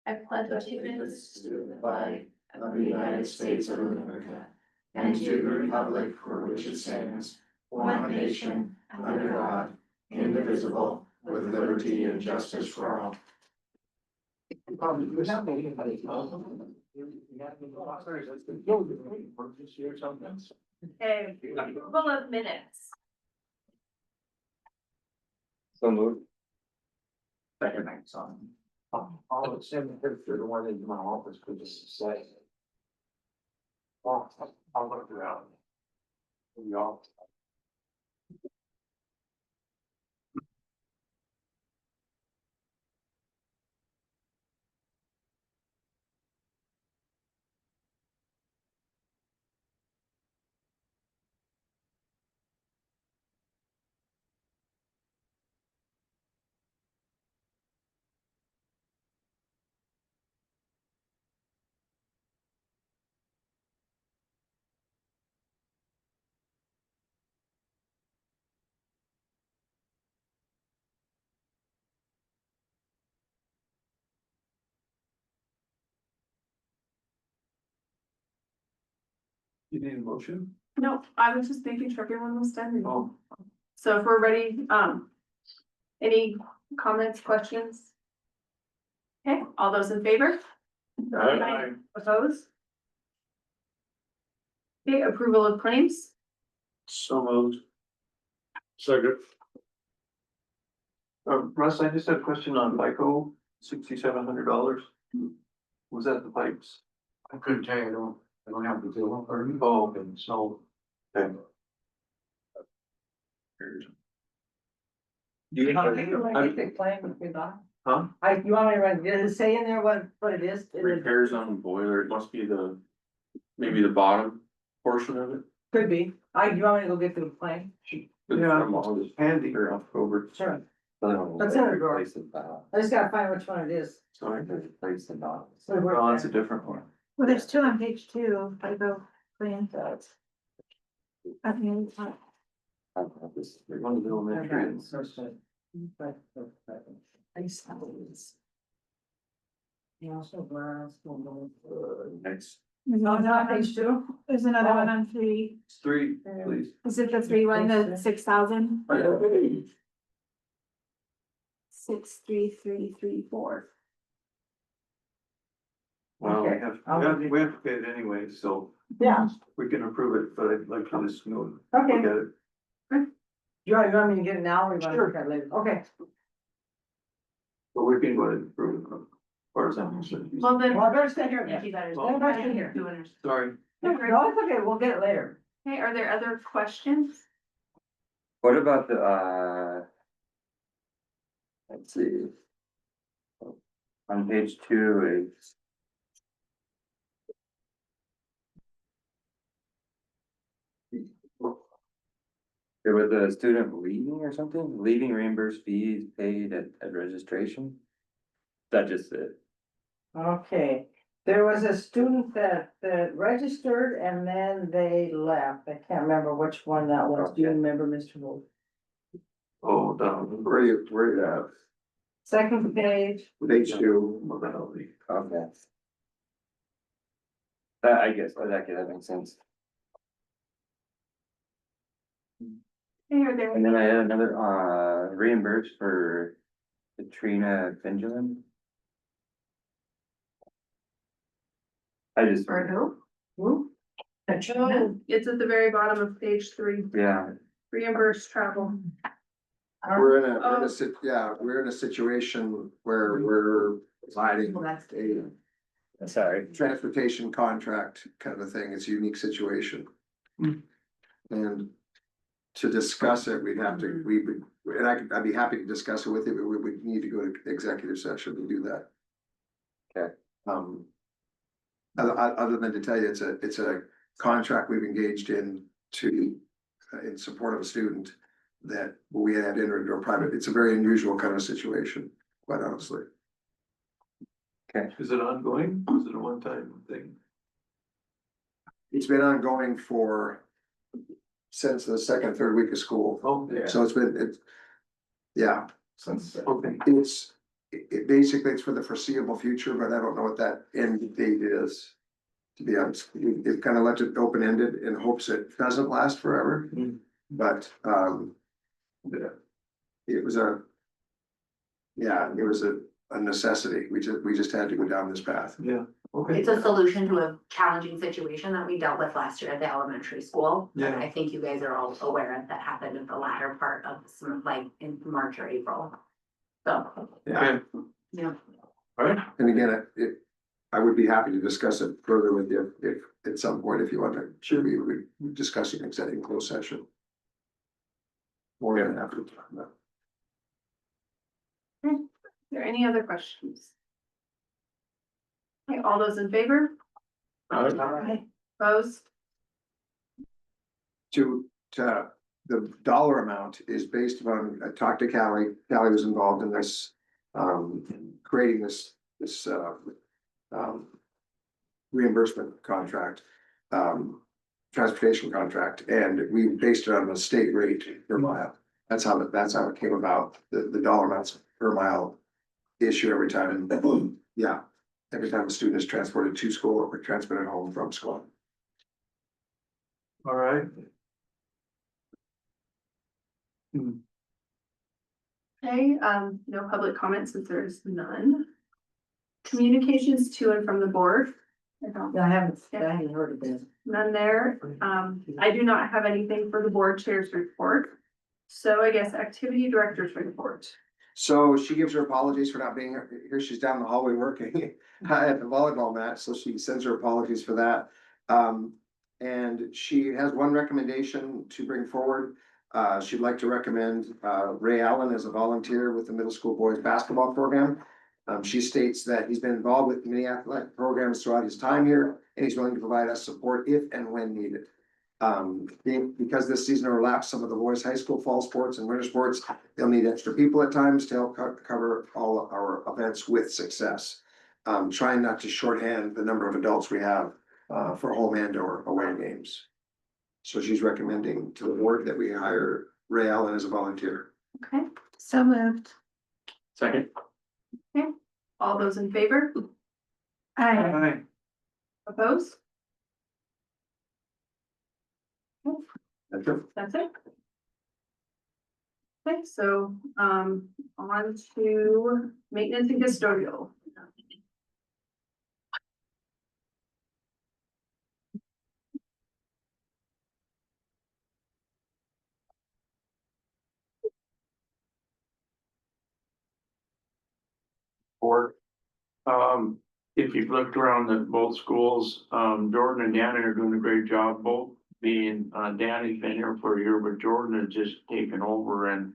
I pledge allegiance to the flag of the United States of America and to the republic for which it stands, one nation, under God, indivisible, with liberty and justice for all. Okay, approval of minutes. So moved. Second song. I'll send the picture, the one into my office, could just say. I'll look it out. Y'all. You need a motion? No, I was just making sure everyone was done. Oh. So if we're ready, any comments, questions? Okay, all those in favor? Opposed? Okay, approval of claims? So moved. Second. Russ, I just had a question on FICO, $6,700. Was that the pipes? I couldn't tell you, I don't have the bill. Oh, okay, so. Okay. Do you have? Huh? You want me to run, does it say in there what it is? Repairs on the boiler, it must be maybe the bottom portion of it. Could be, you want me to go get the claim? Yeah. From August Handy. or October. Sure, that's in the drawer, I just gotta find which one it is. Sorry. Oh, that's a different one. Well, there's two on page 2, if I go clean. I mean, One of the elementary. ones. Next. there's Oh, another not one page 2? there's another one on 3. Three, please. Is it the 3 one, the 6,000? 63334. Well, Okay. we have to pay it anyway, so Yeah, we can approve it, but I'd like to just know. okay, Look at it. you want me to get it now or you want to Sure. look at it later? Okay, But we can go ahead and approve it, as far as I'm concerned. Well, then. well, I better stay here. Yeah, you better. Well, better stay here. Sorry. No, it's okay, we'll get it later. Okay, are there other questions? What about the, let's see. On page 2, it's. There was a student leaving or something, leaving reimbursed fees paid at registration? That just it. Okay, there was a student that registered and then they left, I can't remember which one that was, do you remember, Mr. Wolf? Oh, down, where you at? Second page, Page 2, modality. Okay. I guess, that makes sense. Okay, are there? And then I had another, reimbursed for Katrina Benjamin. I just, For who? who? Oh, it's at the very bottom of page 3, yeah, reimbursed travel. We're in a, Oh. we're in a situation where we're providing Well, that's- a sorry. transportation contract kind of a thing. It's a unique situation. Hmm. And to discuss it, we'd have to, we would, and I'd be happy to discuss it with you, but we would need to go to executive session to do that. Okay. Other than to tell you, it's a contract we've engaged in in support of a student that we had entered into a private, it's a very unusual kind of situation, quite honestly. Is it ongoing? Is it a one-time thing? It's been ongoing since the second, third week of school. Oh, yeah. So it's, yeah, Okay. basically it's for the foreseeable future, but I don't know what that end date is. To be honest, we've kind of left it open-ended in hopes it doesn't last forever, Mm. but, it was a. Yeah, it was a necessity. We just had to go down this path. Yeah, okay. It's a solution to a challenging situation that we dealt with last year at the elementary school. Yeah. I think you guys are all aware of that happened at the latter part of the summer, like in March or April. So, Okay, yeah. all right, And again, I would be happy to discuss it further with you if at some point, if you want to, should we discuss it in closed session. More than happy to talk about. Are there any other questions? Okay, all those in favor? Opposed? To the dollar amount is based upon, I talked to Callie was involved in this, creating this reimbursement contract, transportation contract, and we based it on a state rate per mile. That's how it came about, the dollar amounts per mile issue every time, and yeah, every time a student is transported to school or transported home from school. all right. Okay, no public comments since there's none. Communications to and from the board. I haven't heard of this. None there. I do not have anything for the board chair's report. So I guess activity director's report. So she gives her apologies for not being here. She's down the hallway working at the volleyball match, so she sends her apologies for that. And she has one recommendation to bring forward. She'd like to recommend Ray Allen as a volunteer with the middle school boys basketball program. She states that he's been involved with many athletic programs throughout his time here, and he's willing to provide us support if and when needed. Because this season overlaps some of the boys' high school fall sports and winter sports, they'll need extra people at times to help cover all of our events with success. Trying not to shorthand the number of adults we have for home and or away games. So she's recommending to the board that we hire Ray Allen as a volunteer. Okay, So moved. Second. all those in favor? Aye. Opposed? That's it. That's it. Okay, so, on to maintenance and custodial. Or, if you've looked around at both schools, Jordan and Danny are doing a great job, both being, Danny's been here for a year, but Jordan has just taken over and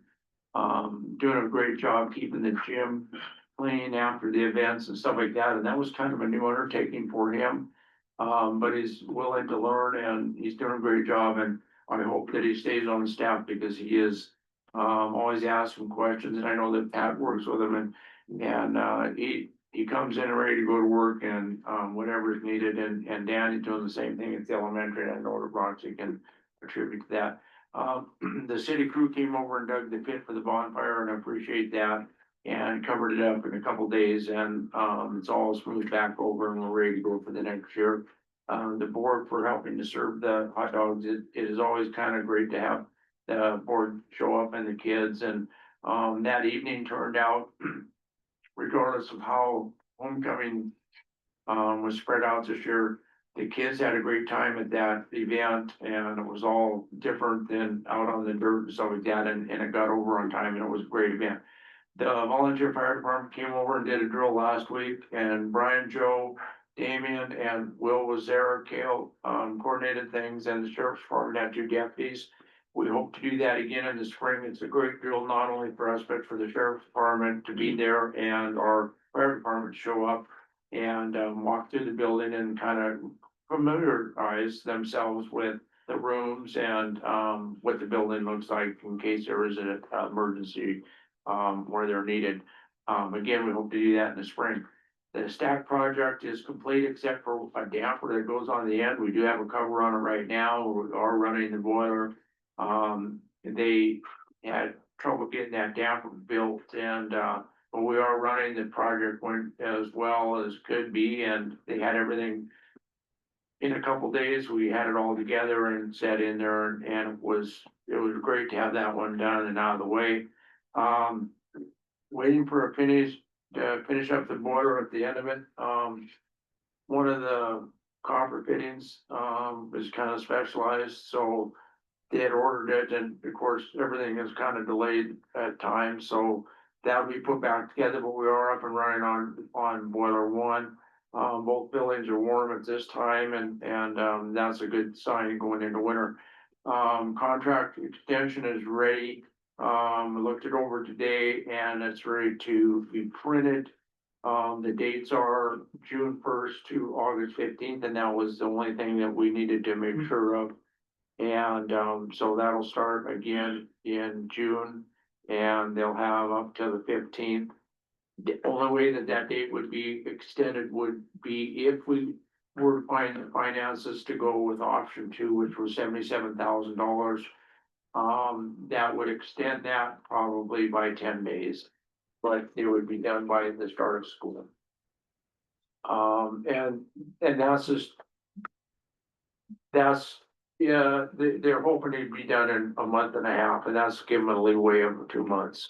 doing a great job keeping the gym clean after the events and stuff like that, and that was kind of a new undertaking for him. But he's willing to learn and he's doing a great job, and I hope that he stays on the staff because he is always asking questions, and I know that Pat works with him and he comes in ready to go to work and whatever is needed, and Danny's doing the same thing at the elementary, and I know that Roxy can contribute to that. The city crew came over and dug the pit for the bonfire, and I appreciate that, and covered it up in a couple days, and it's all smoothed back over and we're ready to go for the next year. The board for helping to serve the hot dogs, it is always kind of great to have the board show up and the kids, and that evening turned out, regardless of how homecoming was spread out this year, the kids had a great time at that event, and it was all different than out on the dirt and stuff like that, and it got over on time, and it was a great event. The volunteer fire department came over and did a drill last week, and Brian, Joe, Damien, and Will was there. Kale coordinated things, and the sheriff's department had 2 deputies. We hope to do that again in the spring. It's a great drill, not only for us, but for the sheriff's department to be there and our fire department to show up and walk through the building and kind of familiarize themselves with the rooms and what the building looks like in case there is an emergency where they're needed. Again, we hope to do that in the spring. The stack project is complete except for a damper that goes on the end. We do have a cover on it right now. We are running the boiler. They had trouble getting that damper built, and but we are running, the project went as well as could be, and they had everything. In a couple days, we had it all together and set in there, and it was great to have that one done and out of the way. Waiting for to finish up the boiler at the end of it, one of the copper fittings, was kind of specialized, so. They had ordered it, and of course, everything is kind of delayed at times, so that'll be put back together, but we are up and running on boiler one. Both buildings are warm at this time, and that's a good sign going into winter. Contract extension is ready. We looked it over today, and it's ready to be printed. The dates are June 1st to August 15th, and that was the only thing that we needed to make sure of. And so that'll start again in June, and they'll have up to the 15th. The only way that that date would be extended would be if we were to find the finances to go with option 2, which was $77,000. That would extend that probably by 10 days, but it would be done by the start of school. And that's just, yeah, they're hoping to be done in a month and a half, and that's giving them a leeway of 2 months.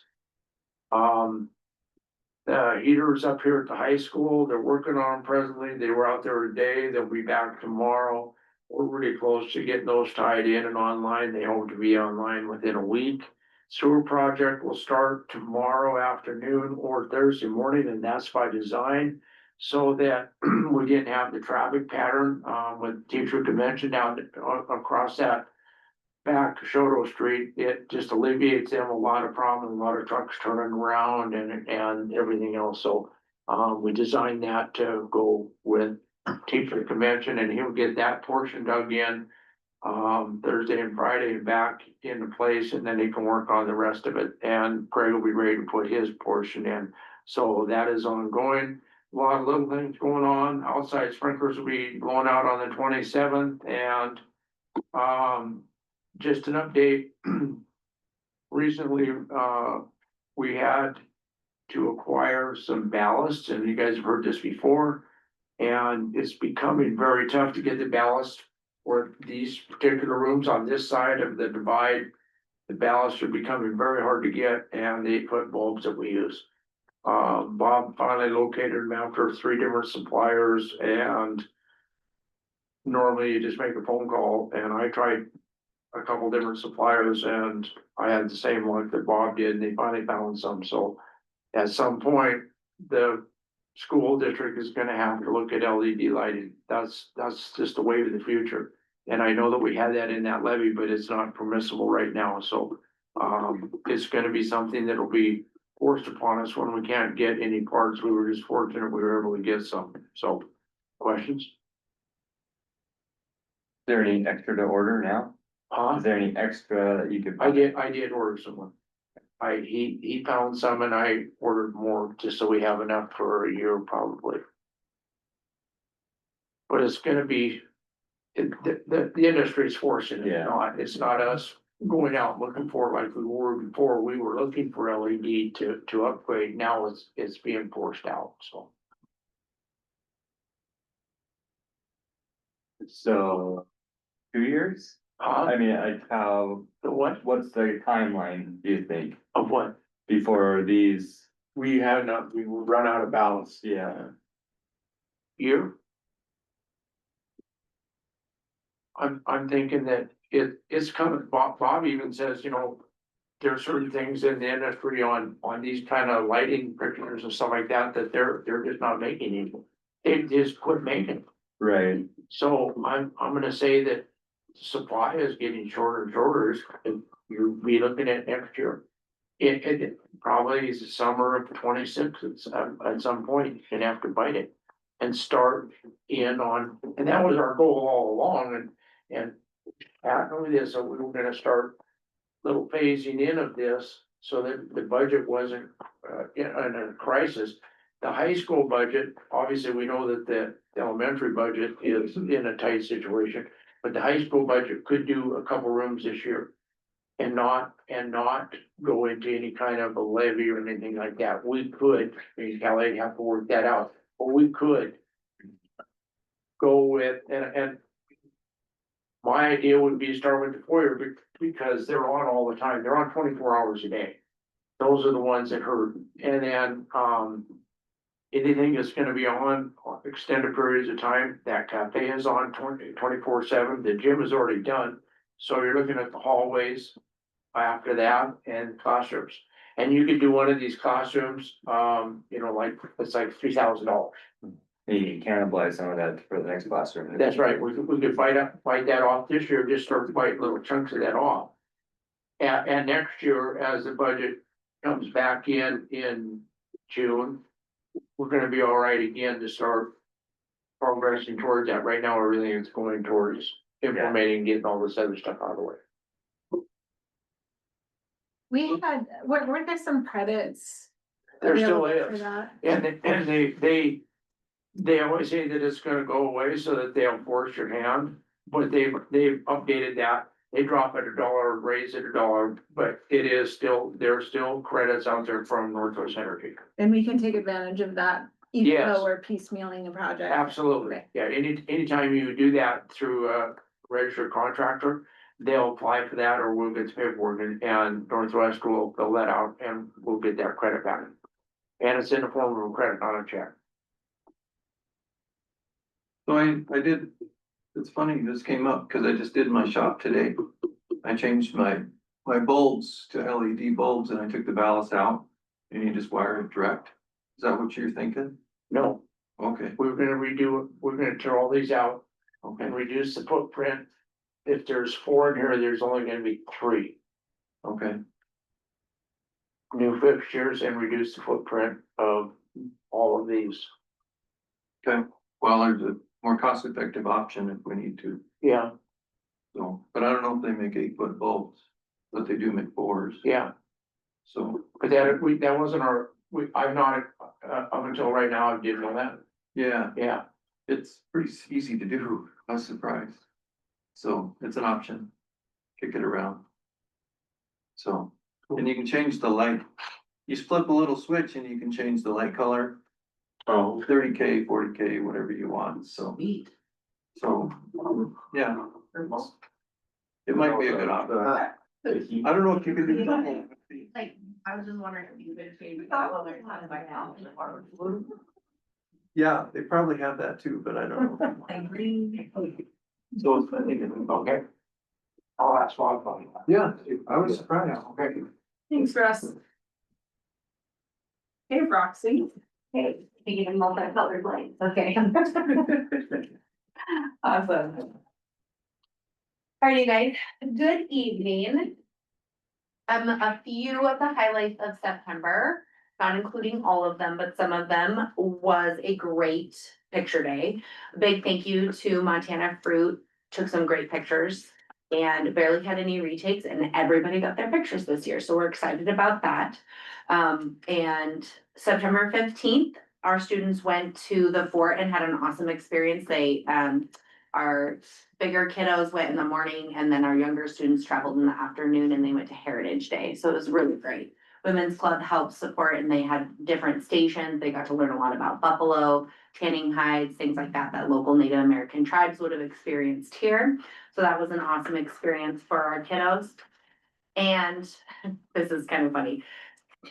Heaters up here at the high school, they're working on them presently. They were out there today. They'll be back tomorrow. We're really close to getting those tied in and online. They hope to be online within a week. Sewer project will start tomorrow afternoon or Thursday morning, and that's by design. So that we didn't have the traffic pattern, with teacher convention down across that back Shoto Street. It just alleviates them a lot of problems, a lot of trucks turning around and everything else. So, we designed that to go with teacher convention, and he'll get that portion dug in Thursday and Friday and back into place, and then he can work on the rest of it. And Craig will be ready to put his portion in. So that is ongoing. A lot of little things going on. Outside sprinklers will be blown out on the 27th, and just an update. Recently, we had to acquire some ballast, and you guys have heard this before. And it's becoming very tough to get the ballast for these particular rooms on this side of the divide. The ballast are becoming very hard to get, and the 8-foot bulbs that we use. Bob finally located them after 3 different suppliers, and normally you just make a phone call, and I tried a couple different suppliers, and I had the same luck that Bob did, and they finally found some. So at some point, the school district is gonna have to look at LED lighting. That's just the wave of the future. And I know that we had that in that levy, but it's not permissible right now. So it's gonna be something that'll be forced upon us when we can't get any parts. We were just fortunate we were able to get some. So, questions? Is there any extra to order now? Is there any extra that you could? I did order someone. He found some, and I ordered more just so we have enough for a year probably. But it's gonna be, the industry's forcing it, Yeah. it's not us going out looking for like we were before. We were looking for LED to upgrade. Now it's being forced out, so. So, 2 years? I mean, like The what, what's the timeline, do you think, of what? before these? We will run out of balance. Yeah. Year? I'm thinking that it's coming. Bob even says, there are certain things in the industry on these kind of lighting fixtures and stuff like that, that they're just not making anymore. They just quit making. Right. So I'm gonna say that supply is getting shorter and shorter, and you'll be looking at next year. It probably is the summer of 26, at some point, you're gonna have to bite it. And start in on, and that was our goal all along, and Pat knew this, so we were gonna start little phasing in of this, so that the budget wasn't in a crisis. The high school budget, obviously, we know that the elementary budget is in a tight situation, but the high school budget could do a couple rooms this year. And not go into any kind of a levy or anything like that. We could, I mean, Kelly, have to work that out, but we could. Go with, and. My idea would be to start with the foyer because they're on all the time. They're on 24 hours a day. Those are the ones that hurt. And then, anything that's gonna be on extended periods of time, that cafe is on 24/7. The gym is already done. So you're looking at the hallways after that and classrooms. And you could do one of these classrooms, like, it's like $3,000. You can cannibalize some of that for the next classroom. That's right, we could fight that off this year, just start fighting little chunks of that off. And next year, as the budget comes back in June, we're gonna be all right again to start progressing towards that. Right now, everything is going towards implementing, getting all this other stuff out of the way. We had, weren't there some credits? There still available for is, that? and they always say that it's gonna go away so that they'll force your hand, but they've updated that. They drop it $1, raise it $1, but it is still, there's still credits out there from Northwest Energy. And we can take advantage of that, even Yes. though we're piecemealing a project. Absolutely, Okay. yeah, anytime you do that through a registered contractor, they'll apply for that or we'll get the paperwork and Northwest will fill that out and we'll get that credit back. And it's in the form of a credit, not a check. So I did, it's funny, this came up because I just did my shop today. I changed my bulbs to LED bulbs and I took the ballast out and you just wire it direct. Is that what you're thinking? No, Okay, we're gonna redo it, we're gonna tear all these out okay, and reduce the footprint. If there's 4 in here, there's only gonna be 3 okay. new fixtures and reduce the footprint of all of these. Well, there's a more cost effective option if we need to, Yeah, so, but I don't know if they make 8-foot bulbs, but they do make 4s, yeah, so, but that wasn't I've not, up until right now, I didn't know that, yeah, yeah. it's pretty easy to do, I was surprised. So it's an option, kick it around. So, and you can change the light, you flip a little switch and you can change the light color. Oh. 30K, 40K, whatever you want, so. So, yeah. It might be a good option. I don't know if you can do that. Like, I was just wondering if you could change. Yeah, they probably have that too, but I don't know. So it's funny. Okay. I'll ask Bob about that. Yeah, I was surprised. Okay. Thanks, Russ. Hey, Roxy. Hey, speaking multicolored lights, okay. Awesome. Alrighty, guys, good evening. A few of the highlights of September, not including all of them, but some of them, was a great picture day. Big thank you to Montana Fruit, took some great pictures and barely had any retakes and everybody got their pictures this year, so we're excited about that. And September 15th, our students went to the fort and had an awesome experience. They, our bigger kiddos went in the morning and then our younger students traveled in the afternoon and they went to Heritage Day. So it was really great. Women's Club helped support and they had different stations. They got to learn a lot about buffalo, tanning hides, things like that, that local Native American tribes would have experienced here. So that was an awesome experience for our kiddos. And this is kind of funny.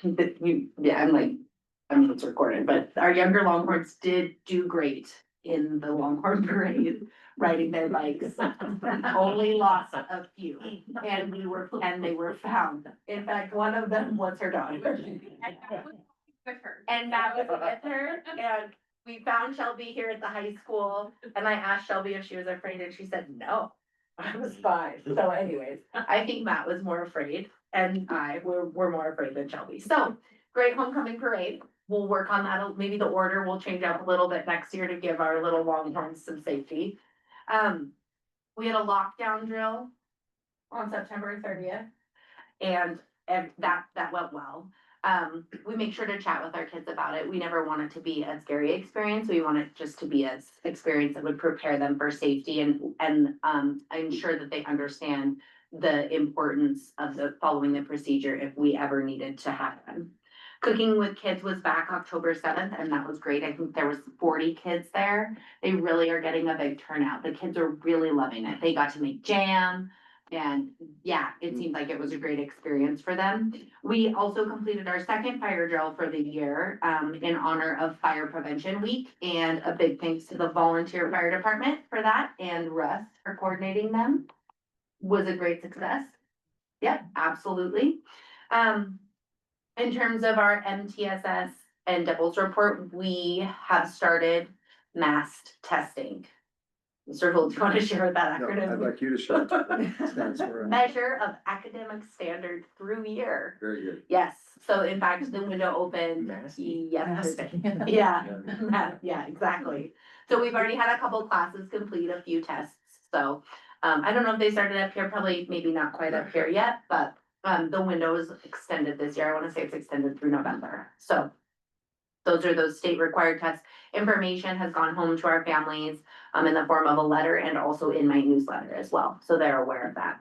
I mean, it's recorded, but our younger Longhorns did do great in the Longhorn Parade, riding their bikes. Only lost a few, and they were found. In fact, one of them was her daughter. And Matt was with her, and we found Shelby here at the high school, and I asked Shelby if she was afraid, and she said, no, I was fine. So anyways, I think Matt was more afraid, and we're more afraid than Shelby. So, great homecoming parade. We'll work on that. Maybe the order will change up a little bit next year to give our little Longhorns some safety. We had a lockdown drill on September 30th, and that went well. We make sure to chat with our kids about it. We never want it to be a scary experience. We want it just to be an experience that would prepare them for safety and ensure that they understand the importance of following the procedure if we ever needed to happen. Cooking with Kids was back October 7th, and that was great. I think there was 40 kids there. They really are getting a big turnout. The kids are really loving it. They got to make jam. And yeah, it seemed like it was a great experience for them. We also completed our second fire drill for the year, in honor of Fire Prevention Week. And a big thanks to the volunteer fire department for that, and Russ for coordinating them. Was a great success. Yep, absolutely. In terms of our MTSS and Devil's Report, we have started mass testing. Mr. Holt, do you want to share that No, I'd acronym? like you to share. It stands for, Measure of academic standard through year. very good. Yes, so in fact, the window opened yesterday. Yeah, yeah, exactly. So we've already had a couple classes complete, a few tests, so, I don't know if they started up here, probably maybe not quite up here yet, but, the window is extended this year. I wanna say it's extended through November, so. Those are those state required tests. Information has gone home to our families, in the form of a letter and also in my newsletter as well, so they're aware of that.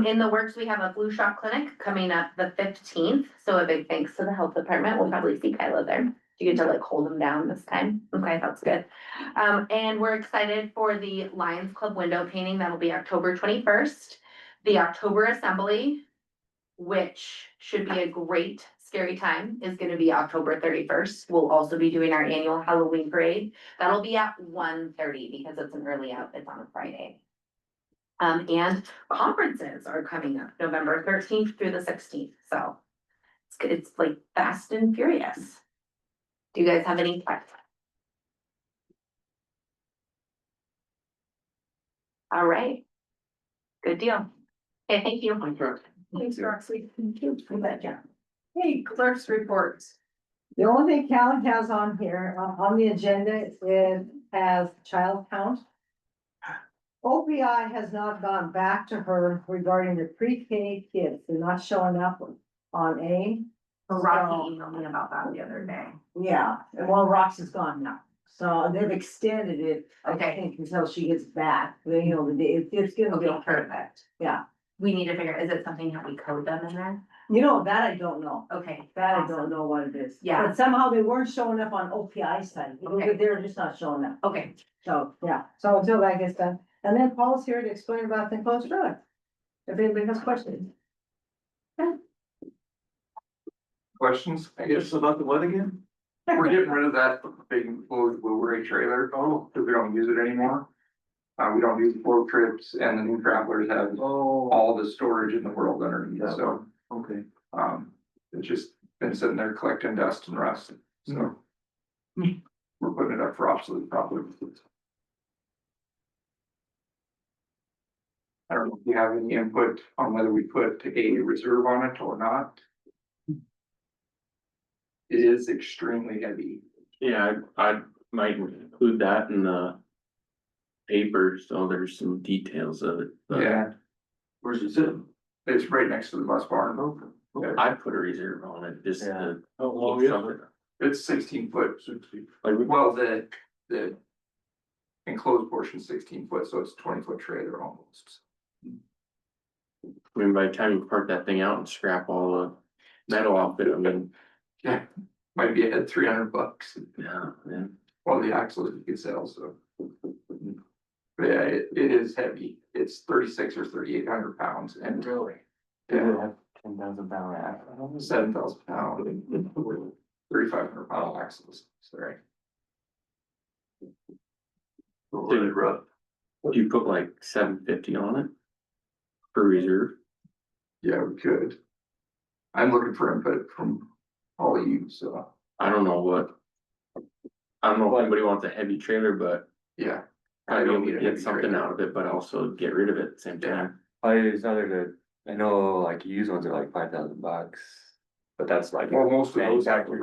In the works, we have a flu shot clinic coming up the 15th, so a big thanks to the health department. We'll probably see Kyla there. You get to like hold them down this time. Okay, that's good. And we're excited for the Lions Club window painting. That'll be October 21st. The October Assembly, which should be a great scary time, is gonna be October 31st. We'll also be doing our annual Halloween parade. That'll be at 1:30 because it's an early out, it's on a Friday. And conferences are coming up November 13th through the 16th, so it's like fast and furious. Do you guys have any questions? All right. Good deal. Okay, thank you. Thanks, Roxy. Thank you for that, John. Hey, clerk's reports. The only thing Callan has on here, on the agenda, is has child count. OPI has not gone back to her regarding the pre-K kids. They're not showing up on A. Rocky emailed me about that the other day. Yeah, well, Roxy's gone now, so they've extended it, I Okay. think, until she gets back, you know, it's gonna be Okay, perfect. yeah. We need to figure, is it something that we code them in there? You know, that I don't know, Okay. that I awesome. don't know what it is. Yeah. But somehow they weren't showing up on OPI side, Okay. they're just not showing up, Okay, so, yeah, so until that gets done, and then Paul's here to explain about the enclosed trailer. If anybody has questions. Questions, I guess, about the what again? We're getting rid of that big Blu-ray trailer, because we don't use it anymore. We don't use flow trips, and the new travelers have all the storage in the world underneath, so, Okay. it's just been sitting there collecting dust and rust, so. We're putting it up for obsolete probably. I don't know if you have any input on whether we put a reserve on it or not. It is extremely heavy. Yeah, I might include that in the paper, so there's some details of it. but Yeah, Where's it sitting? it's right next to the bus barn. Yeah, I put a reserve on it, just to Oh, keep something. it's 16 foot. Like, Well, the enclosed portion is 16 foot, so it's 20 foot trailer almost. I mean, by the time you park that thing out and scrap all the metal off it, I mean, Yeah, might be at $300. yeah, man. Well, the axles you could sell, so. But yeah, it is heavy. It's 36 or 3,800 pounds and Really? yeah, 10,000 pound axle. 7,000 pound and 3,500 pound axles, sorry. Really rough. You put like 750 on it for reserve. Yeah, we could. I'm looking for input from all of you, so, I don't know if anybody wants a heavy trailer, but yeah. I don't don't need a get heavy something trailer. out of it, but also get rid of it at the same time. It's other to, I know like used ones are like $5,000, but that's like. Well, most of those have a manufactured.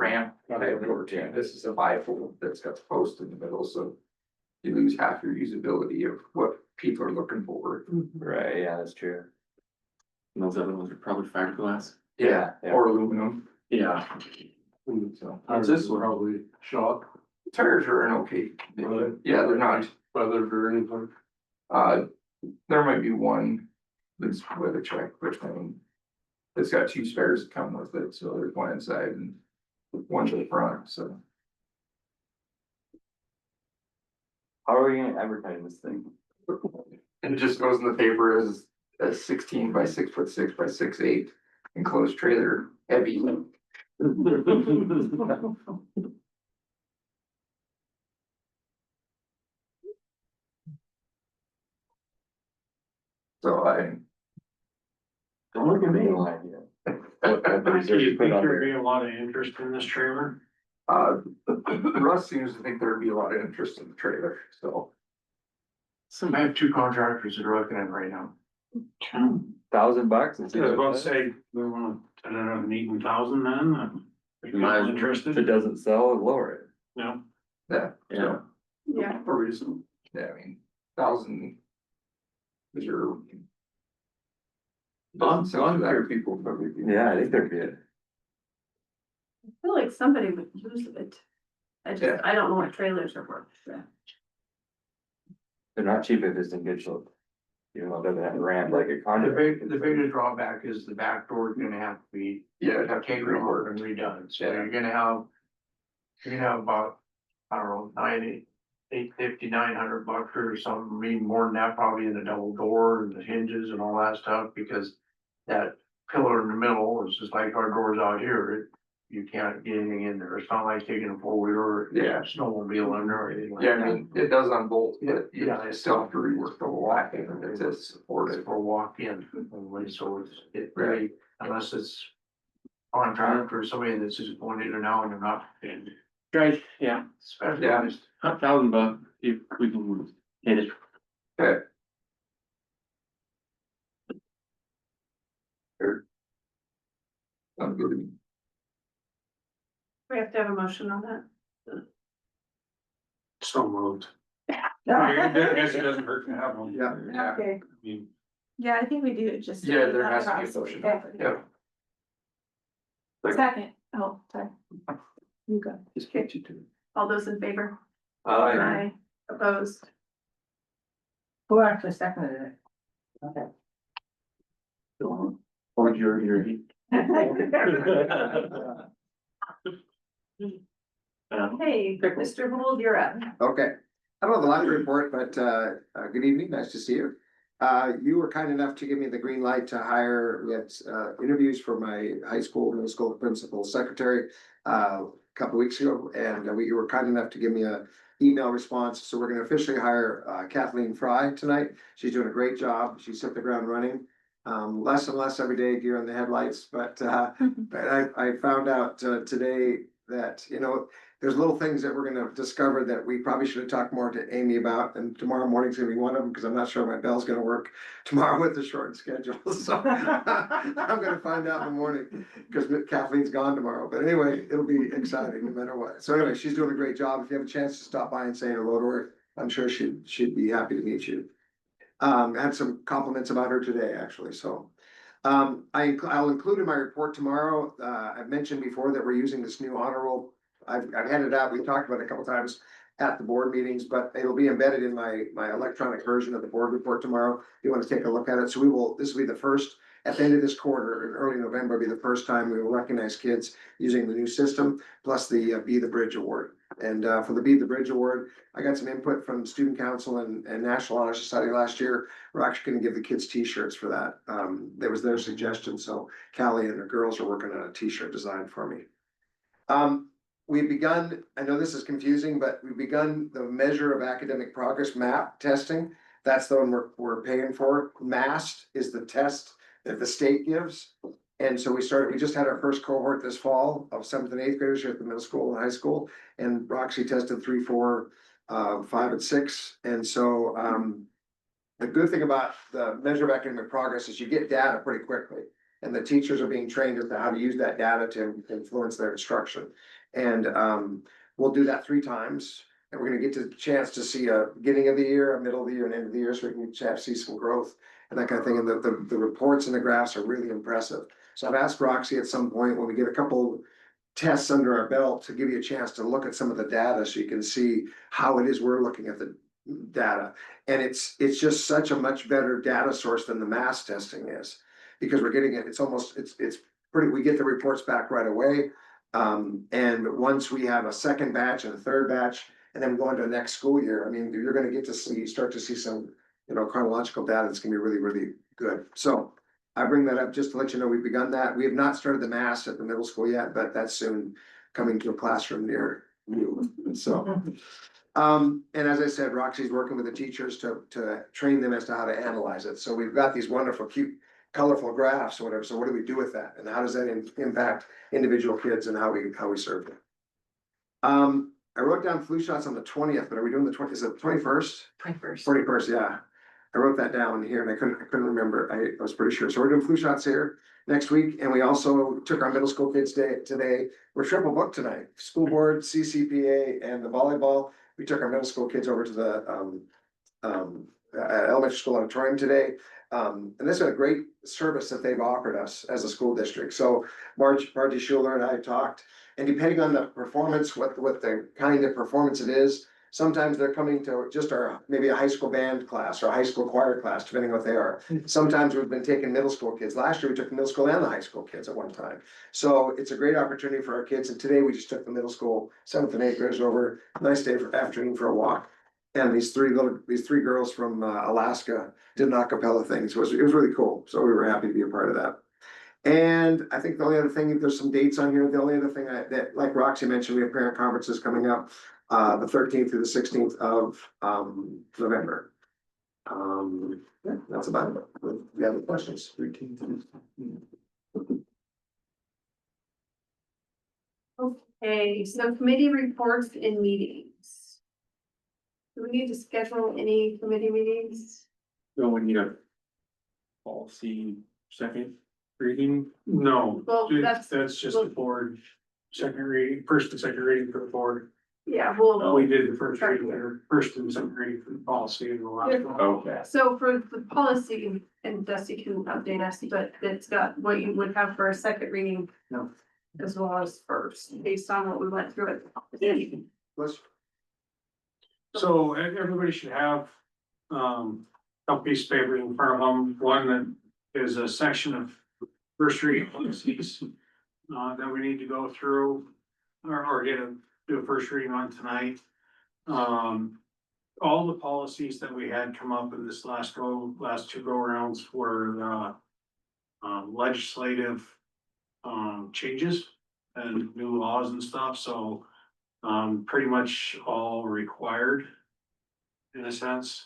ramp, this is a bifold that's got the post in the middle, so. You lose half your usability of what people are looking for. Right, yeah, that's true. And those other ones are probably fiberglass. Yeah, Yeah. or aluminum. Yeah. So, This one probably shock, tires are in okay, Really? yeah, they're not, weather or anything. there might be one This weather check, which one? It's got two spares that come with it, so there's one inside and one to the front, so. How are we gonna advertise this thing? And it just goes in the paper as a 16 by 6'6" by 6'8" enclosed trailer, heavy. So Don't look at me. No idea. Do you think there'd be a lot of interest in this trailer? Russ seems to think there'd be a lot of interest in the trailer, so. I have two contractors that are looking at it right now. $1,000? I was about to say, we want to, I don't know, an 18,000 then, if Might- you're If interested, it doesn't sell, lower it. no, Yeah. Yeah. Yeah, for reason. Yeah, I mean, 1,000. Is your. Volunteer people probably. Yeah, I think they're good. I feel like somebody would use it. Yeah. I don't know what trailers are worth. Yeah. They're not cheap if it's in good shape. Even though it doesn't have a ramp like a The condo. biggest drawback is the back door is gonna have to be Yeah, it'd have to be taken off reworked. and redone, so Yeah. you're gonna have about, I don't know, $850-900 or something, maybe more than that, probably in the double door and the hinges and all that stuff, because that pillar in the middle is just like our doors out here, you can't get anything in there, it's not like taking a four-wheeler or Yeah. snowmobile in there or anything like Yeah, that. I mean, it does unbolt, but Yeah. you still have to rework the whole and it is supported. For walk-in only, so it really, unless it's contract or somebody that's just going in and out and they're not. Right, yeah, Specialized. $1,000 if we can hit it. Okay. Sounds good to me. We have to have a motion on that. So moved. I guess it doesn't hurt to have one. Yeah. Okay, I mean, Yeah, I think we do just. Yeah, there has to be a motion. Yeah. Second, oh, sorry. You go. Just get you to. All those in favor? Aye. Opposed? who actually seconded it? Okay. Or your. Hey, Mr. Gould, you're up. Okay, I don't have a lot to report, but good evening, nice to see you. You were kind enough to give me the green light to hire, we had interviews for my high school, middle school principal secretary. A couple weeks ago, and you were kind enough to give me a email response, so we're gonna officially hire Kathleen Fry tonight. She's doing a great job, she's hit the ground running. Less and less every day, gear on the headlights, but I found out today that, you know, there's little things that we're gonna discover that we probably should have talked more to Amy about, and tomorrow morning's gonna be one of them, because I'm not sure my bell's gonna work tomorrow with the short schedule, so I'm gonna find out in the morning, because Kathleen's gone tomorrow, but anyway, it'll be exciting no matter what. So anyway, she's doing a great job. If you have a chance to stop by and say hello to her, I'm sure she'd be happy to meet you. I had some compliments about her today, actually, so. I'll include in my report tomorrow, I've mentioned before that we're using this new honor roll. I've had it out, we talked about it a couple times at the board meetings, but it'll be embedded in my electronic version of the board report tomorrow. If you want to take a look at it, so this will be the first, at the end of this quarter, in early November, will be the first time we will recognize kids using the new system, plus the Be the Bridge Award. And for the Be the Bridge Award, I got some input from Student Council and National Honor Society last year. We're actually gonna give the kids t-shirts for that. That was their suggestion, so Callie and her girls are working on a t-shirt design for me. We've begun, I know this is confusing, but we've begun the measure of academic progress MAP testing. That's the one we're paying for. MAST is the test that the state gives. And so we just had our first cohort this fall of 7th and 8th graders here at the middle school and high school. And Roxy tested 3, 4, 5, and 6. And so the good thing about the measure of academic progress is you get data pretty quickly. And the teachers are being trained as to how to use that data to influence their instruction. And we'll do that 3 times. And we're gonna get the chance to see a beginning of the year, a middle of the year, and end of the year, so we can see some growth and that kind of thing. And the reports and the graphs are really impressive. So I've asked Roxy at some point, when we get a couple tests under our belt, to give you a chance to look at some of the data, so you can see how it is we're looking at the data. And it's just such a much better data source than the mass testing is. Because we're getting it, it's pretty, we get the reports back right away. And once we have a second batch and a third batch, and then go into the next school year, I mean, you're gonna start to see some, chronological data that's gonna be really, really good. So I bring that up just to let you know we've begun that. We have not started the mass at the middle school yet, but that's soon coming to a classroom near you. So, and as I said, Roxy's working with the teachers to train them as to how to analyze it. So we've got these wonderful, cute, colorful graphs or whatever. So what do we do with that? And how does that impact individual kids and how we serve them? I wrote down flu shots on the 20th, but are we doing is it the 21st? 21st, yeah. I wrote that down here and I couldn't remember. I was pretty sure. So we're doing flu shots here next week. And we also took our middle school kids today. We're triple booked tonight. School board, CCPA and the volleyball. We took our middle school kids over to the elementary school auditorium today. And this is a great service that they've offered us as a school district. So Margie Schuler and I talked, and depending on the performance, what the kind of performance it is, sometimes they're coming to just maybe a high school band class or a high school choir class, depending on what they are. Sometimes we've been taking middle school kids. Last year, we took the middle school and the high school kids at one time. So it's a great opportunity for our kids. And today we just took the middle school, 7th and 8th graders over. Nice day afternoon for a walk. And these three girls from Alaska did an a cappella thing. So it was really cool. So we were happy to be a part of that. And I think the only other thing, there's some dates on here. The only other thing that, like Roxy mentioned, we have parent conferences coming up, the 13th through the 16th of November. Yeah, that's about it. If you have any questions. 13th. Okay, so committee reports and meetings. Do we need to schedule any committee meetings? So we need a policy second reading. No, Well, that's, just the board, second reading, first and second reading for the board. yeah, well, We did the first reading, or first and second reading for the policy and the last one. Okay. so for the policy, and Dusty can update us, but it's got what you would have for a second reading. No. As well as first, based on what we went through at the policy. So everybody should have, a piece of paper in front of them, one that is a section of first reading policies. That we need to go through or do a first reading on tonight. All the policies that we had come up in this last two go rounds were legislative changes and new laws and stuff, so pretty much all required in a sense.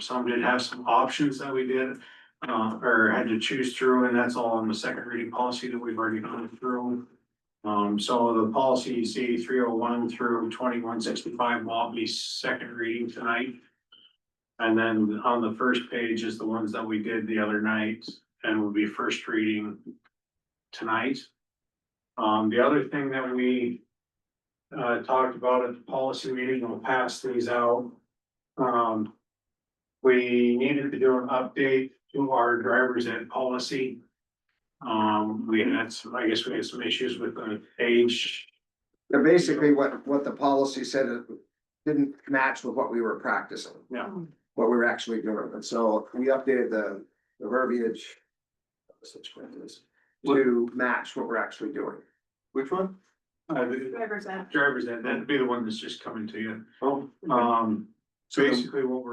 Some did have some options that we did or had to choose through, and that's all in the second reading policy that we've already gone through. So the policies 8301 through 2165 will all be second reading tonight. And then on the first page is the ones that we did the other night and will be first reading tonight. The other thing that we talked about at the policy meeting, we'll pass these out. We needed to do an update to our driver's ed policy. We had I guess we had some issues with the age. Basically, what the policy said, it didn't match with what we were practicing. Yeah. What we were actually doing. And so we updated the verbiage to match what we're actually doing. Which one? Driver's ed. Driver's ed, that'd be the one that's just coming to you. Oh. So basically what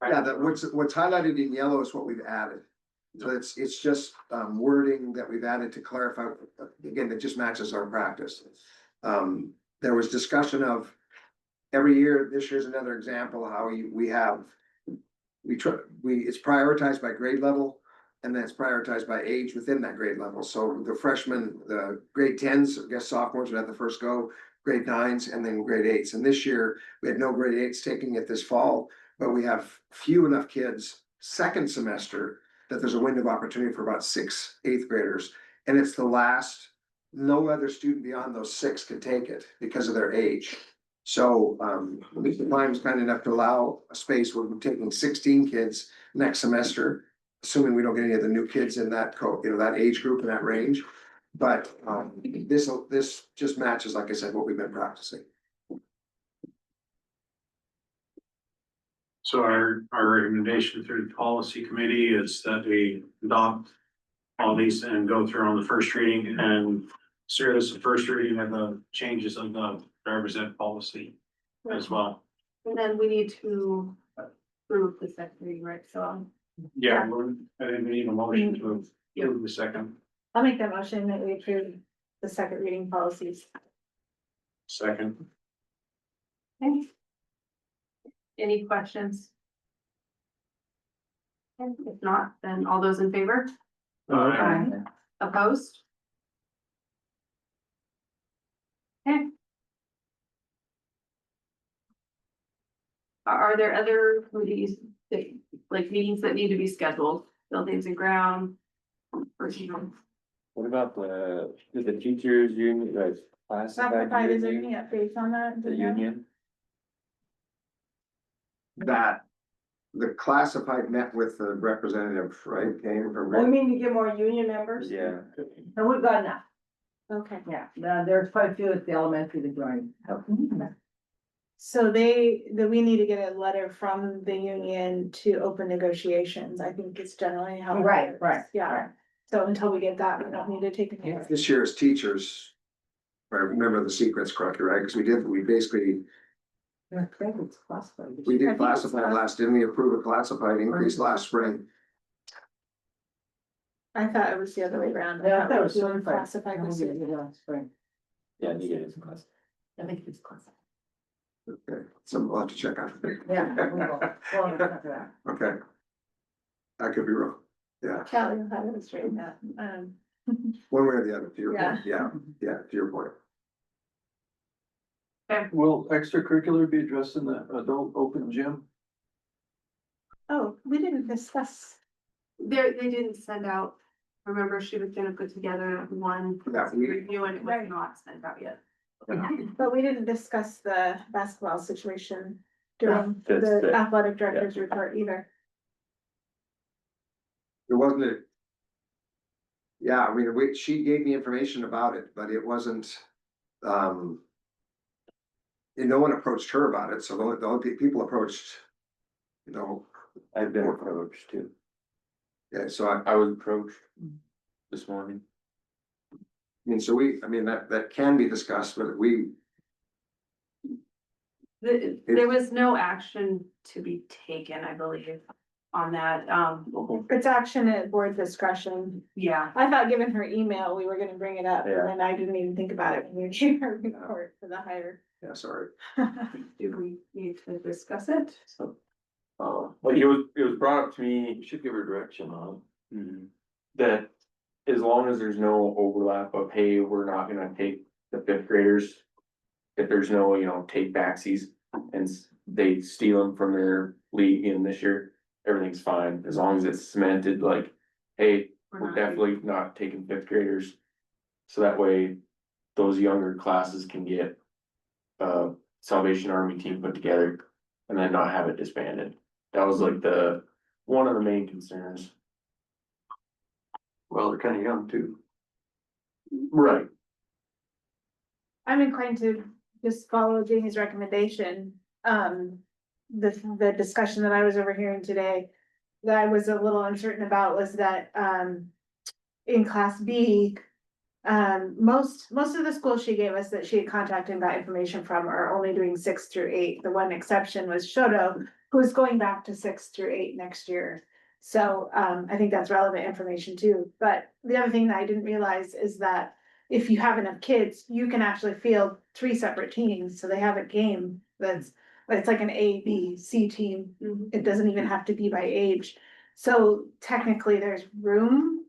What's highlighted in yellow is what we've added. So it's just wording that we've added to clarify, again, that just matches our practice. There was discussion of every year, this year's another example, how it's prioritized by grade level. And then it's prioritized by age within that grade level. So the freshmen, the grade 10s, I guess sophomores would have the first go, grade 9s, and then grade 8s. And this year, we had no grade 8s taking it this fall, but we have few enough kids second semester that there's a window of opportunity for about 6 8th graders. And it's the last, no other student beyond those 6 can take it because of their age. So the line was kind enough to allow a space where we're taking 16 kids next semester, assuming we don't get any of the new kids in that that age group in that range. But this just matches, like I said, what we've been practicing. So our recommendation through the policy committee is that we adopt all these and go through on the first reading and serve as the first reading of the changes of the driver's ed policy as well. And then we need to approve the second reading, right? So, Yeah, I didn't need a motion to approve the second. I'll make that motion that we approve the second reading policies. Second. okay. Any questions? And if not, then all those in favor? Opposed? Okay. Are there other committees, that- like meetings that need to be scheduled, buildings and ground? Or, you know, What about the teachers union, like classified Is there union? any updates on that? The union? That the classified met with the representative, right, came from. We mean to get more union members? Yeah. And we've got enough, Okay. yeah, there's quite a few at the elementary that joined. So we need to get a letter from the union to open negotiations, I think it's generally how. it Right, works. right, Yeah, right. so until we get that, we don't need to take any. This year's teachers. If I remember the sequence correctly, right, because we basically, I think it's classified. we I did think classified it's- last, didn't we approve a classified increase last spring? I thought it was the other way around. Yeah, I thought it we was were doing certified. classified this year. Yeah, you get it. Class. I think it's classified. Okay, so we'll have to check on it. Yeah. we will. Well, after that. Okay. I could be wrong, yeah, Kelly will have it straightened out. one way or the other, to your Yeah. point, yeah, to your point. Will extracurricular be addressed in the adult open gym? Oh, we didn't discuss, They didn't send out, remember she was gonna put together one Yeah, we- review and it was Right. not sent out yet. but we didn't discuss the basketball situation during That's the the- athletic director's report either. There wasn't a. Yeah, I mean, she gave me information about it, but it wasn't, and no one approached her about it, so the only people approached. You know, I've been approached too. yeah, so I I was approached this morning. mean, that can be discussed, but There was no action to be taken, I believe, on that, It's action at board discretion. yeah. I thought given her email, we were gonna bring it up, Yeah. and then I didn't even think about it when we gave her report for the hire. yeah, sorry. Do we need to discuss it? Like it was brought up to me You should give her direction on that as long as there's no overlap of, hey, we're not gonna take the fifth graders. If there's no, take backsies and they steal them from their league in this year, everything's fine, as long as it's cemented, like, hey, we're not- definitely not taking fifth graders. So that way, those younger classes can get Salvation Army team put together and then not have it disbanded. That was like one of the main concerns. Well, they're kind of young too. Right. I'm inclined to just follow Jamie's recommendation. The discussion that I was overhearing today, that I was a little uncertain about was that, in class B, most of the schools she gave us that she had contacted and got information from are only doing 6 through 8. The one exception was Shoto, who's going back to 6 through 8 next year. So, I think that's relevant information too. But the other thing that I didn't realize is that if you have enough kids, you can actually field 3 separate teams, so they have a game it's like an A, B, C team. Mhm. It doesn't even have to be by age. So technically, there's room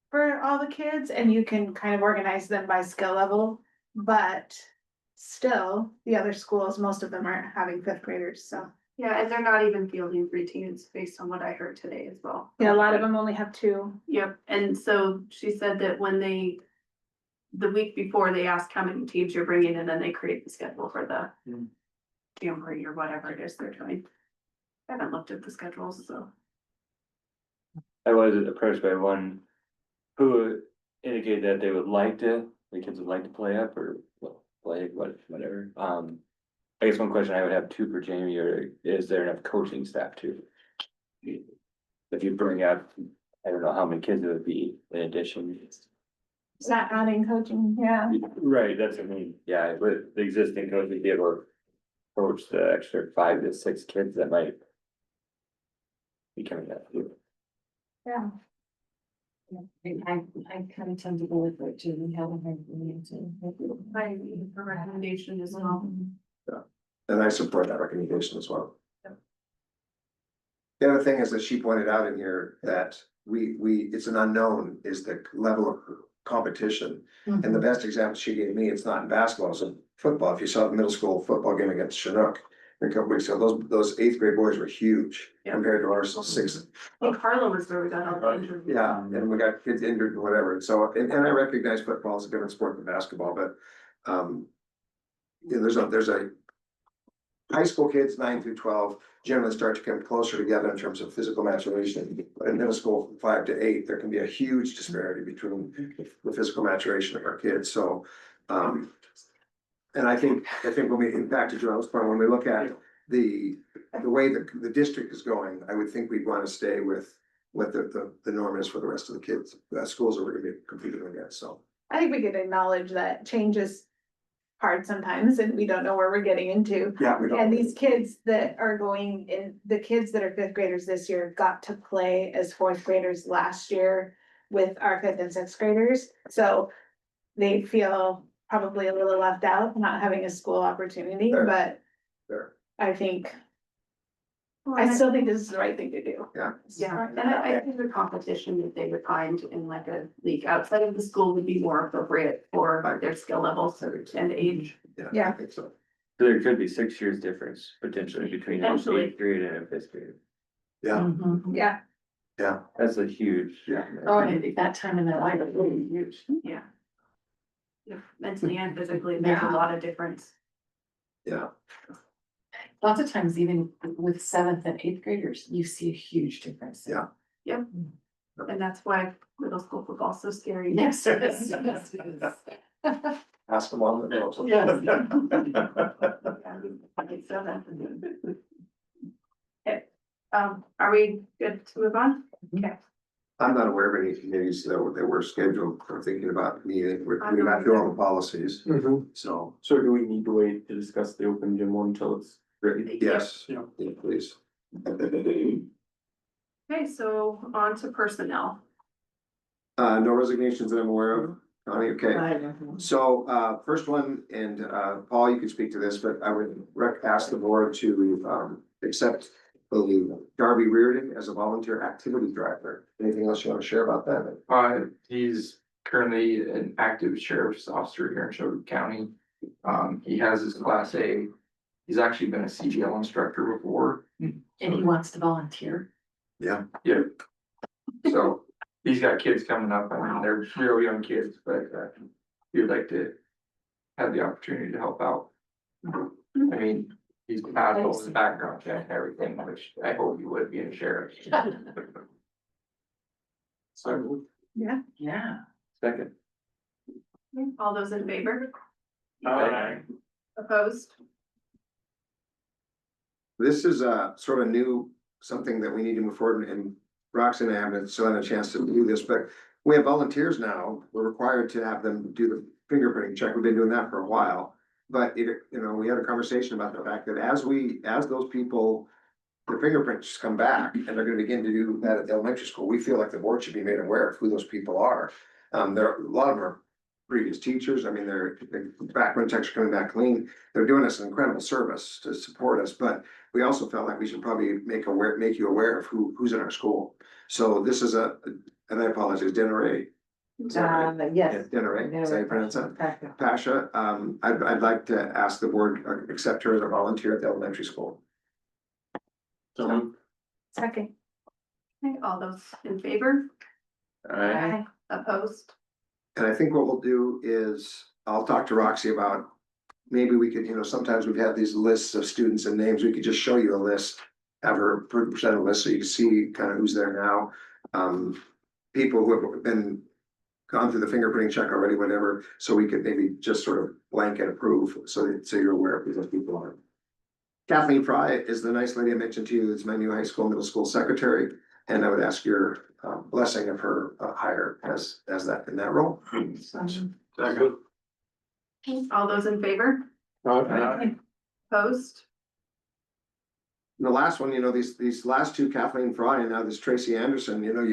for all the kids, and you can kind of organize them by skill level, but still, the other schools, most of them aren't having 5th graders, so. Yeah, and they're not even fielding 3 teams based on what I heard today as well. Yeah, a lot of them only have 2. Yep, and so she said that when the week before, they ask how many teams you're bringing, and then they create the schedule for the jamboree or whatever it is they're doing. I haven't looked at the schedules, so. I was approached by one who indicated that the kids would like to play up or play whatever. I guess one question I would have too for Jamie, or is there enough coaching staff too? If you bring up, I don't know how many kids it would be in addition. It's not adding coaching, yeah. Right, that's what I mean, yeah, with the existing coaching, be able to coach the extra 5 to 6 kids that might be coming up. Yeah. I kind of tend to go with it too, we haven't heard from you too. My recommendation is well. And I support that recommendation as well. The other thing is that she pointed out in here that it's an unknown is the level of competition. And the best example she gave me, it's not in basketball, it's in football. If you saw the middle school football game against Chinook a couple weeks ago, those 8th grade boys were huge Yeah. compared to our 6th. I think Harlem is where we got all the injuries. Yeah, and we got kids injured and whatever, so, and I recognize football is a different sport than basketball, but, there's a high school kids, 9 through 12, generally start to come closer together in terms of physical maturation. But in middle school, 5 to 8, there can be a huge disparity between the physical maturation of our kids, so, and I think when we, back to Joel's point, when we look at the way the district is going, I would think we'd want to stay with what the norm is for the rest of the kids, schools that we're gonna be competing against, so. I think we could acknowledge that change is hard sometimes and we don't know where we're getting into. Yeah, we don't. And these kids that are going in, the kids that are 5th graders this year got to play as 4th graders last year with our 5th and 6th graders. So they feel probably a little left out, not having a school opportunity, Fair. but Fair. I think, Well, I still think this is the right thing to do. Yeah, and I think the competition that they would find in like a league outside of the school would be more appropriate for their skill levels and age. Yeah. I think so. So there could be 6 years difference potentially between an Potentially. 8th grade and a 5th grade. Yeah, Yeah, yeah, That's a huge. Yeah. Oh, and that time in their life is really huge. Yeah. Yeah, mentally and physically, there's a Yeah. lot of difference. yeah. Lots of times, even with 7th and 8th graders, you see a huge difference. Yeah. And that's why middle school football's so scary. Yes, it is. Yes, it is. Ask them on the notes. Okay, are we good to move on? Okay. I'm not aware of any committees that were scheduled for thinking about meeting, we're not through all the policies, so, So do we need to wait to discuss the open gym one until it's ready? yes, Yeah. yeah, please. Okay, so on to personnel. No resignations that I'm aware of, Connie, okay. So, first one, and, Paul, you could speak to this, but I would ask the board to, accept Darby Reardon as a volunteer activity driver. Anything else you want to share about that? He's currently an active sheriff's officer here in Shelby County. He has his class A. He's actually been a CDL instructor before. And he wants to volunteer. Yeah. Yeah. So he's got kids coming up. I mean, they're real young kids, but he would like to have the opportunity to help out. I mean, he's passed all his background check and everything, which I hope he would be in sheriff. So Yeah. Second. All those in favor? Aye. Opposed? This is sort of new, something that we need to move forward, and Roxanne and I haven't still had a chance to do this, but we have volunteers now. We're required to have them do the fingerprinting check. We've been doing that for a while. But we had a conversation about the fact that as those people, their fingerprints come back and they're gonna begin to do that at the elementary school, we feel like the board should be made aware of who those people are. A lot of them are previous teachers. I mean, their background checks are coming back clean. They're doing us an incredible service to support us, but we also felt like we should probably make you aware of who's in our school. So this is and I apologize, Denneray. Yes. Denneray, is that how you pronounce that? Pasha, I'd like to ask the board, accept her as a volunteer at the elementary school. So second. Okay, all those in favor? Alright, Opposed? And I think what we'll do is, I'll talk to Roxy about, maybe we could, sometimes we've had these lists of students and names, we could just show you a list. Have her present a list so you can see kind of who's there now. People who have gone through the fingerprinting check already, whatever, so we could maybe just sort of blanket approve, so you're aware of who those people are. Kathleen Fry is the nice lady I mentioned to you, is my new high school, middle school secretary. And I would ask your blessing of her hire as that, in that role. Second. All those in favor? Opposed? And the last one, you know, these last two, Kathleen Fry and now this Tracy Anderson, you know,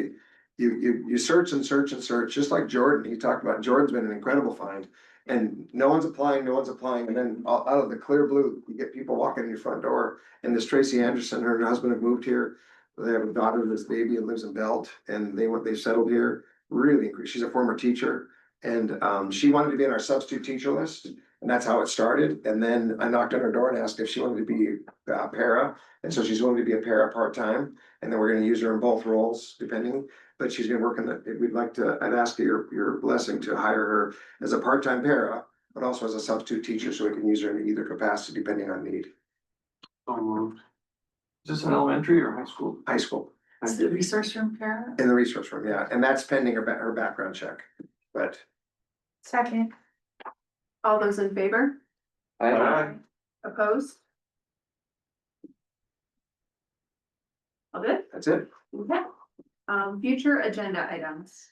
you search and search and search, just like Jordan, he talked about, Jordan's been an incredible find. And no one's applying, and then out of the clear blue, you get people walking in your front door, and this Tracy Anderson, her husband have moved here. They have a daughter, this baby, and lives in Belt, and they settled here, really, she's a former teacher. And she wanted to be on our substitute teacher list, and that's how it started. And then I knocked on her door and asked if she wanted to be para, and so she's willing to be a para part-time. And then we're gonna use her in both roles, depending, but she's gonna work in I'd ask your blessing to hire her as a part-time para, but also as a substitute teacher, so we can use her in either capacity depending on need. Is this an elementary or high school? High school, Is the resource room para? in the resource room, yeah, and that's pending her background check, but. Second. All those in favor? Opposed? All good? That's it. Okay. Future agenda items.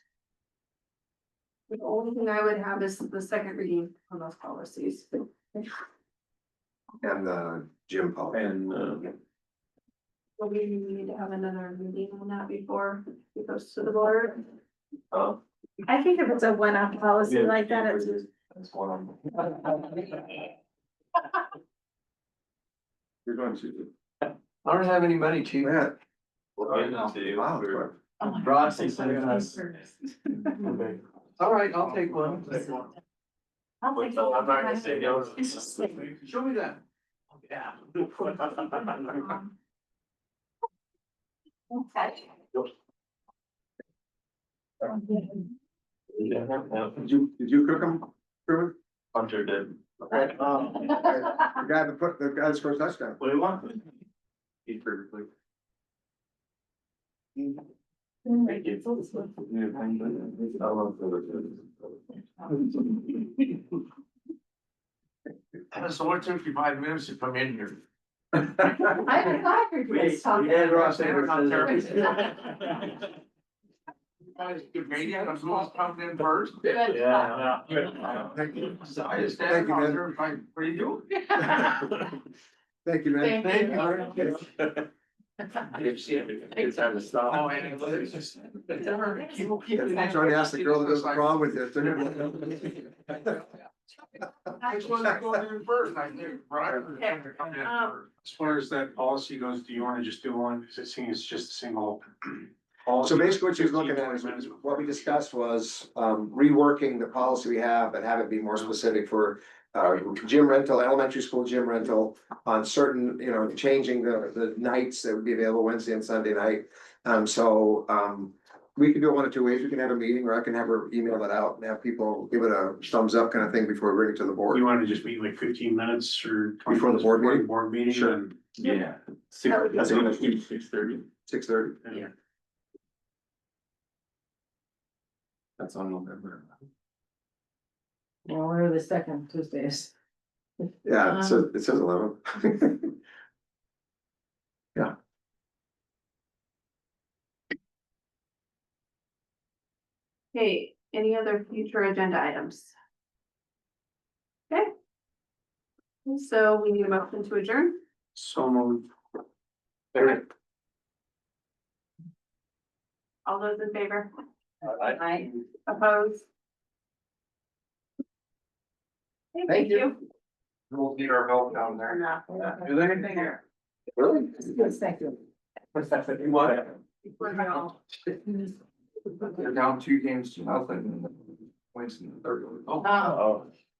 The only thing I would have is the second reading on those policies. And the gym policy. And, Will we need to have another meeting on that before it goes to the board? I think if it's a one-off policy like that, it's. That's one on. You're going to. I don't have any money, chief. Yeah. Wow. All right, I'll take one. I'll take I'm not gonna say no. Show me that. Yeah. Did you cook them? Truman? Hunter did. Okay. The guy that scores touchdown. What do you want? Eat perfectly. Thank you. I love So what took you 5 minutes to come in here? I forgot your dress talking. Guys, good meeting, I'm supposed to come in first. Yeah. Thank you. So I just Thank stand you, out man. there and like, what are you doing? Thank you, man. Thank you. It's time to stop. Oh, and it's just. I'm trying to ask the girl that does wrong with it. I just wanted to go in first, I knew, right? Come in first. As far as that policy goes, do you wanna just do one, because it seems just a single. So basically what she was looking at is, what we discussed was, reworking the policy we have and have it be more specific for gym rental, elementary school gym rental on certain, you know, changing the nights that would be available Wednesday and Sunday night. We can do it one of two ways. We can have a meeting, or I can have her email it out and have people give it a thumbs up kind of thing before we bring it to the board. You wanna just meet like 15 minutes or? 20 Before the board meeting? Board meeting. Sure. and- Yeah. 6:30. 6:30. Yeah. That's on November. Well, we're the second Tuesdays. Yeah, it says 11. Okay, any other future agenda items? Okay. So we need a motion to adjourn. So moved. All those in favor? Aye. Opposed? Okay, Thank you. We'll need our help down there. Enough. Do they anything here? Really? Yes, thank you. What? We're all- They're down 2 games to nothing. Points in the third. Oh. Oh.